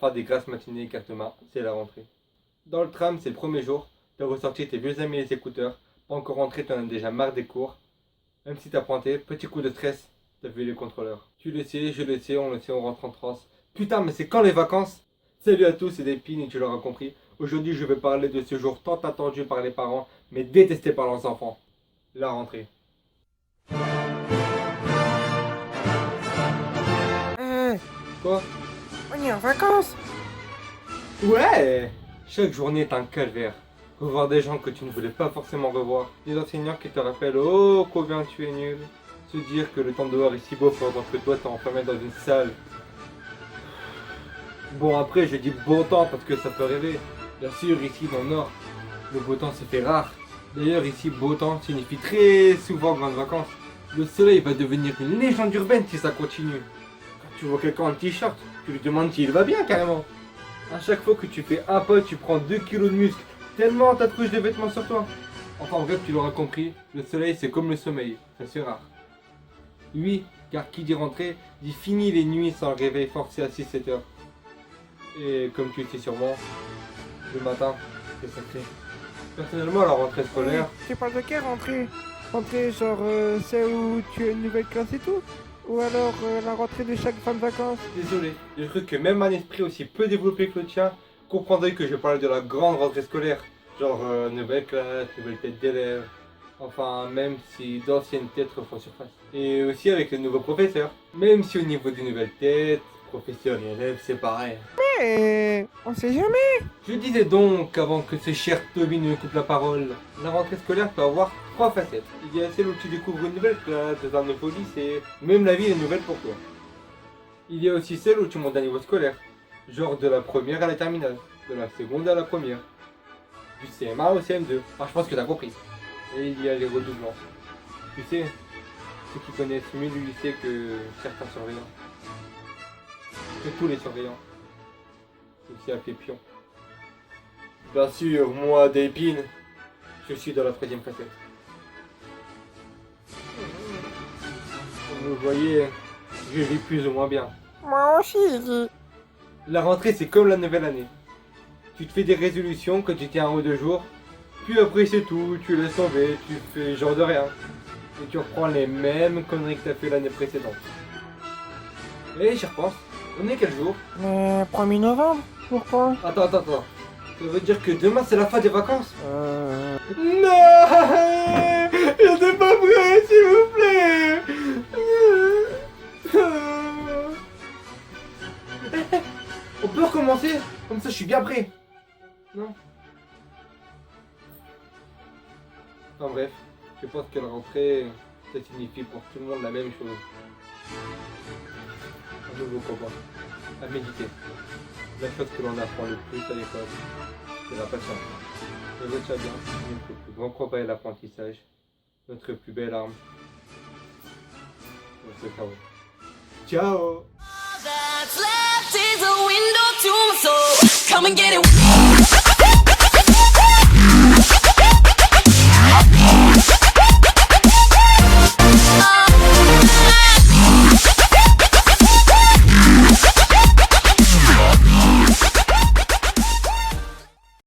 part des grasses matinées carte-main, c'est la rentrée. Dans le tram, c'est le premier jour, t'as ressorti tes vieux amis les écouteurs, pas encore rentré, t'en as déjà marre des cours. Même si t'as pointé, petit coup de stress, t'as vu les contrôleurs. Tu le sais, je le sais, on rentre en transe. Putain, mais c'est quand les vacances? Salut à tous, c'est Delphine et tu l'auras compris. Aujourd'hui, je vais parler de ce jour tant attendu par les parents, mais détesté par leurs enfants. La rentrée. Quoi? On est en vacances. Ouais! Chaque journée est un calvaire. Revoir des gens que tu ne voulais pas forcément revoir. Des enseignants qui te rappellent oh combien tu es nul. Se dire que le temps dehors est si beau pendant que toi t'es enfermé dans une salle. Bon après je dis beau temps parce que ça peut rêver. Bien sûr ici dans le nord, le beau temps se fait rare. D'ailleurs ici beau temps signifie très souvent grandes vacances. Le soleil va devenir une légende urbaine si ça continue. Quand tu vois quelqu'un en t-shirt, tu lui demandes s'il va bien carrément. À chaque fois que tu fais un pas, tu prends 2 kilos de muscle, tellement t'as de couches de vêtements sur toi. Enfin bref, tu l'auras compris, le soleil c'est comme le sommeil, ça c'est rare. Oui, car qui dit rentrer, dit fini les nuits sans réveil forcé à 6-7 heures. Et comme tu le sais sûrement, le matin, c'est sacré. Personnellement, la rentrée scolaire, Tu parles de quelle rentrée? Rentrée genre celle où tu as une nouvelle classe et tout? Ou alors la rentrée de chaque fin de vacances? désolé, j'ai cru que même un esprit aussi peu développé que le tien comprendrait que je parle de la grande rentrée scolaire. Genre nouvelle classe, nouvelle tête d'élève. Enfin, même si d'anciennes têtes refont surface. Et aussi avec les nouveaux professeurs. Même si au niveau des nouvelles têtes, professeurs et élèves, c'est pareil. Mais on sait jamais. Je disais donc, avant que ce cher Toby ne me coupe la parole, la rentrée scolaire peut avoir 3 facettes. Il y a celle où tu découvres une nouvelle classe, dans un nouveau lycée, même la vie est nouvelle pour toi. Il y a aussi celle où tu montes d'un niveau scolaire, genre de la première à la terminale, de la seconde à la première, du CM1 au CM2. Enfin, je pense que t'as compris. Et il y a les redoublants. Tu sais, ceux qui connaissent mieux le lycée que certains surveillants. Que tous les surveillants. Aussi appelé pion. Bien sûr, moi, Delphine, je suis dans la 3ème facette. Comme vous voyez, je vis plus ou moins bien. Moi aussi, Iggy. La rentrée, c'est comme la nouvelle année. Tu te fais des résolutions quand tu tiens 1 ou 2 jours, puis après c'est tout, tu laisses tomber, tu fais genre de rien. Et tu reprends les mêmes conneries que t'as fait l'année précédente. Et j'y repense, on est quel jour? Mais 1er novembre? Pourquoi? Attends. Ça veut dire que demain c'est la fin des vacances? Non. C'est pas vrai, s'il vous plaît. On peut recommencer? Comme ça je suis bien prêt. Non? Enfin bref, je pense que la rentrée, ça signifie pour tout le monde la même chose. Un nouveau combat. À méditer. La chose que l'on apprend le plus à l'école, c'est la patience. Et retiens bien, notre plus grand combat est l'apprentissage. Notre plus belle arme, notre cerveau. Ciao! That's left is a window to my soul. Come and get it.